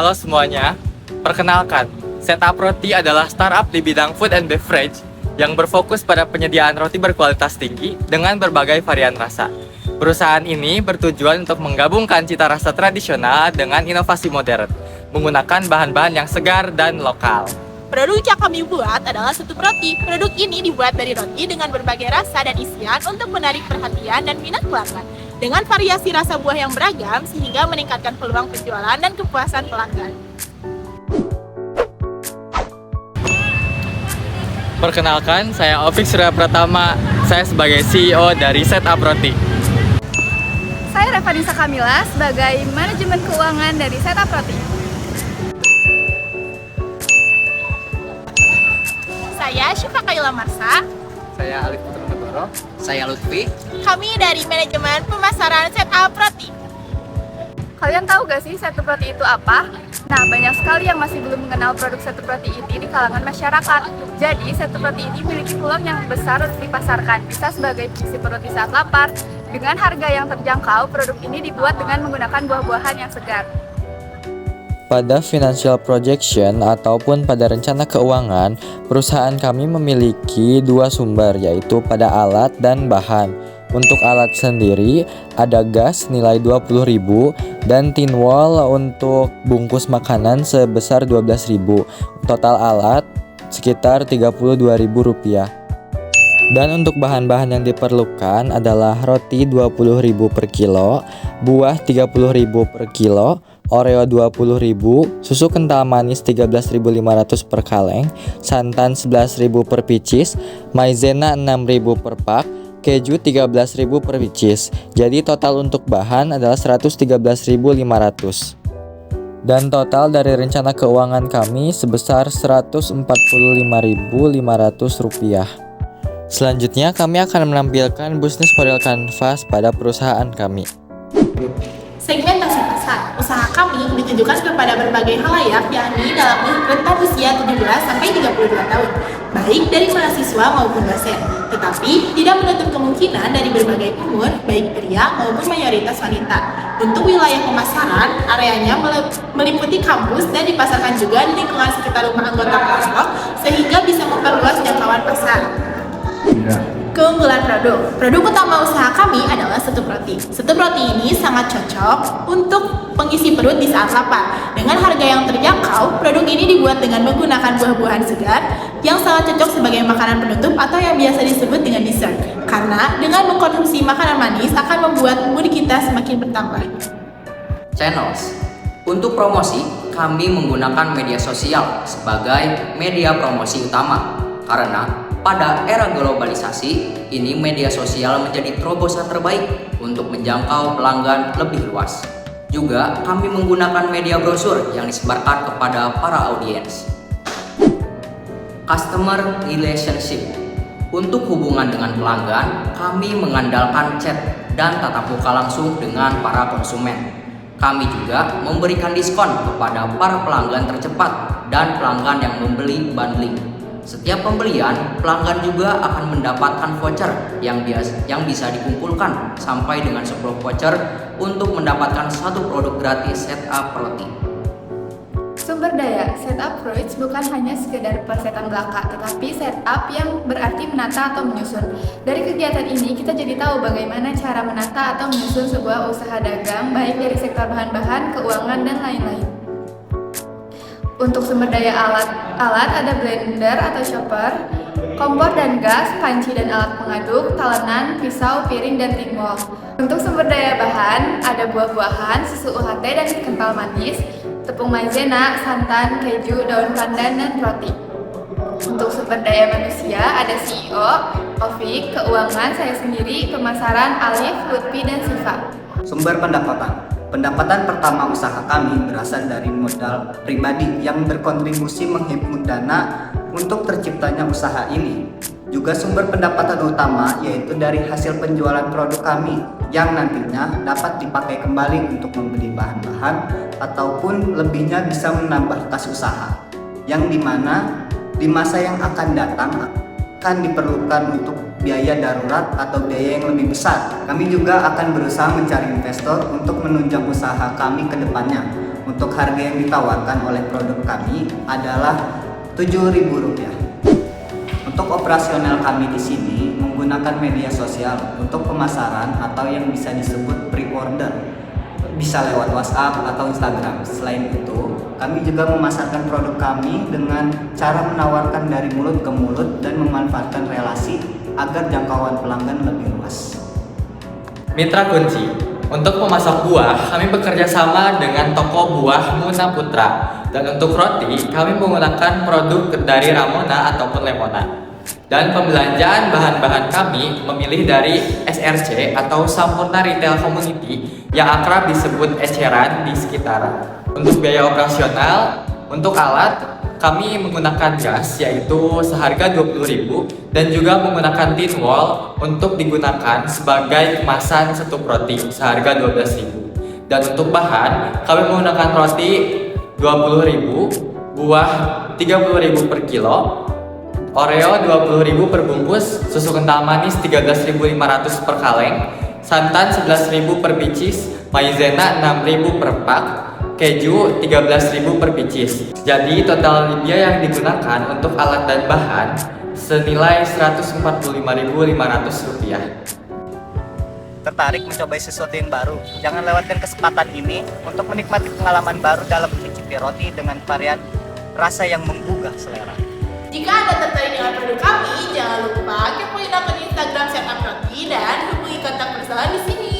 Halo semuanya, perkenalkan, Setup Roti adalah startup di bidang food and beverage yang berfokus pada penyediaan roti berkualitas tinggi dengan berbagai varian rasa. Perusahaan ini bertujuan untuk menggabungkan cita rasa tradisional dengan inovasi modern, menggunakan bahan-bahan yang segar dan lokal. Produk yang kami buat adalah Setup Roti. Produk ini dibuat dari roti dengan berbagai rasa dan isian untuk menarik perhatian dan minat pelanggan. Dengan variasi rasa buah yang beragam sehingga meningkatkan peluang penjualan dan kepuasan pelanggan. Perkenalkan, saya Ovik Surya Pratama. Saya sebagai CEO dari Setup Roti. Saya Revanisa Kamila sebagai manajemen keuangan dari Setup Roti. Saya Syifa Kayla Marsa. Saya Alif Putra Negoro. Saya Lutfi. Kami dari manajemen pemasaran Setup Roti. Kalian tahu gak sih Setup Roti itu apa? Nah, banyak sekali yang masih belum mengenal produk Setup Roti ini di kalangan masyarakat. Jadi, Setup Roti ini memiliki peluang yang besar untuk dipasarkan. Bisa sebagai pengisi perut di saat lapar. Dengan harga yang terjangkau, produk ini dibuat dengan menggunakan buah-buahan yang segar. Pada financial projection ataupun pada rencana keuangan, perusahaan kami memiliki dua sumber, yaitu pada alat dan bahan. Untuk alat sendiri, ada gas nilai 20.000 dan tin wall untuk bungkus makanan sebesar 12.000. Total alat sekitar Rp32.000. Dan untuk bahan-bahan yang diperlukan adalah roti 20.000 per kilo, buah 30.000 per kilo, Oreo 20.000, susu kental manis 13.500 per kaleng, santan 11.000 per pieces, maizena 6.000 per pak, keju 13.000 per pieces. Jadi total untuk bahan adalah 113.500. Dan total dari rencana keuangan kami sebesar Rp145.500. Selanjutnya kami akan menampilkan bisnis model kanvas pada perusahaan kami. Segmentasi pasar, usaha kami ditujukan kepada berbagai halayak yakni dalam rentang usia 17 sampai 32 tahun, baik dari mahasiswa maupun dosen. Tetapi tidak menutup kemungkinan dari berbagai umur, baik pria maupun mayoritas wanita. Untuk wilayah pemasaran, areanya meliputi kampus dan dipasarkan juga di lingkungan sekitar rumah anggota kelompok sehingga bisa memperluas jangkauan pasar. Keunggulan produk utama usaha kami adalah Setup Roti. Setup Roti ini sangat cocok untuk pengisi perut di saat lapar. Dengan harga yang terjangkau, produk ini dibuat dengan menggunakan buah-buahan segar yang sangat cocok sebagai makanan penutup atau yang biasa disebut dengan dessert. Karena dengan mengkonsumsi makanan manis akan membuat mood kita semakin bertambah. Channels. Untuk promosi, kami menggunakan media sosial sebagai media promosi utama. Karena pada era globalisasi, ini media sosial menjadi terobosan terbaik untuk menjangkau pelanggan lebih luas. Juga kami menggunakan media brosur yang disebarkan kepada para audiens. Customer relationship. Untuk hubungan dengan pelanggan, kami mengandalkan chat dan tatap muka langsung dengan para konsumen. Kami juga memberikan diskon kepada para pelanggan tercepat dan pelanggan yang membeli bundling. Setiap pembelian, pelanggan juga akan mendapatkan voucher yang bisa dikumpulkan sampai dengan 10 voucher untuk mendapatkan satu produk gratis Setup Roti. Sumber daya, Setup Fruits bukan hanya sekedar persetan belaka, tetapi setup yang berarti menata atau menyusun. Dari kegiatan ini, kita jadi tahu bagaimana cara menata atau menyusun sebuah usaha dagang, baik dari sektor bahan-bahan, keuangan, dan lain-lain. Untuk sumber daya alat ada blender atau chopper, kompor dan gas, panci dan alat pengaduk, talenan, pisau, piring, dan timbal. Untuk sumber daya bahan, ada buah-buahan, susu UHT dan kental manis, tepung maizena, santan, keju, daun pandan, dan roti. Untuk sumber daya manusia, ada CEO, Ovik, keuangan, saya sendiri, pemasaran, Alif, Lutfi, dan Siva. Sumber pendapatan. Pendapatan pertama usaha kami berasal dari modal pribadi yang berkontribusi menghimpun dana untuk terciptanya usaha ini. Juga sumber pendapatan utama yaitu dari hasil penjualan produk kami yang nantinya dapat dipakai kembali untuk membeli bahan-bahan ataupun lebihnya bisa menambah kas usaha. Yang dimana di masa yang akan datang akan diperlukan untuk biaya darurat atau biaya yang lebih besar. Kami juga akan berusaha mencari investor untuk menunjang usaha kami ke depannya. untuk harga yang ditawarkan oleh produk kami adalah Rp7.000. Untuk operasional kami di sini menggunakan media sosial untuk pemasaran atau yang bisa disebut pre-order. Bisa lewat WhatsApp atau Instagram. Selain itu, kami juga memasarkan produk kami dengan cara menawarkan dari mulut ke mulut dan memanfaatkan relasi agar jangkauan pelanggan lebih luas. Mitra kunci. Untuk memasok buah, kami bekerja sama dengan toko buah Muna Putra. Dan untuk roti, kami menggunakan produk dari Ramona ataupun Lemona. Dan pembelanjaan bahan-bahan kami memilih dari SRC atau Sampurna Retail Community yang akrab disebut eceran di sekitaran. Untuk biaya operasional, untuk alat, kami menggunakan gas yaitu seharga Rp20.000 dan juga menggunakan tin wall untuk digunakan sebagai kemasan satu roti seharga Rp12.000. Dan untuk bahan, kami menggunakan roti Rp20.000, buah Rp30.000 per kilo, Oreo Rp20.000 per bungkus, susu kental manis Rp13.500 per kaleng, santan Rp11.000 per biji, maizena Rp6.000 per pak, keju Rp13.000 per biji. Jadi total biaya yang digunakan untuk alat dan bahan senilai Rp145.500. Tertarik mencoba sesuatu yang baru? Jangan lewatkan kesempatan ini untuk menikmati pengalaman baru dalam mencicipi roti dengan varian rasa yang menggugah selera. Jika Anda tertarik dengan produk kami, jangan lupa kepoin akun Instagram Setup Roti dan hubungi kontak personal di sini.